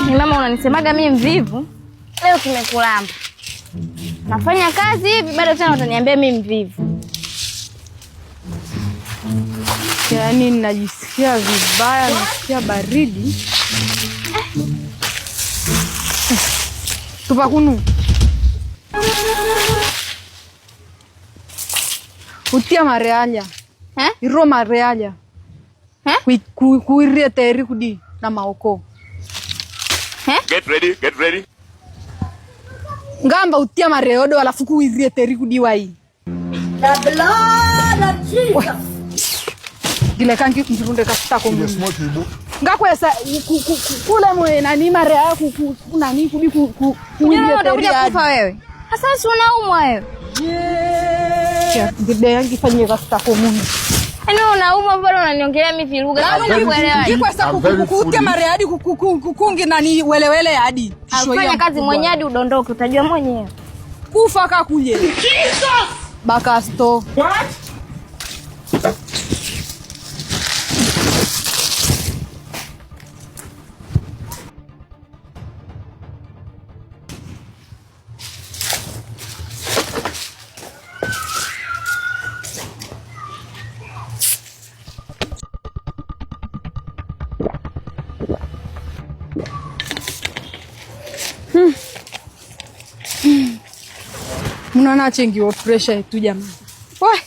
Ni mama unanisemaga mimi mvivu? Leo kimekulamba. Nafanya kazi hivi bado tena utaniambia mimi mvivu. Yaani ninajisikia vibaya, nasikia baridi. Tupa kunu. Utia marealia. Iro marealia. Kuirie teri kudi na maoko. Get ready. Ngamba utia mareodo alafu kuirie teri kudi wai. The blood of Jesus. Gile kangi mzunde kasita kwa mungu. Ngakwesa kule mwe nani marea nani kudi kuirie teri kufa wewe. Sasa si unaumwa wewe. Yeah. Ngide yangi fanyie kasita kwa mungu. Yaani unaumwa bado unaniongelea mimi viruga. Nakuelewa. Ngikwesa kuutia marea hadi kukungi nani welewele hadi. Fanya kazi mwenyewe hadi udondoke utajua mwenyewe. Kufa kakuje. Jesus! Bakasto. What? Mnaona chengi wa pressure yetu jamani. Wai.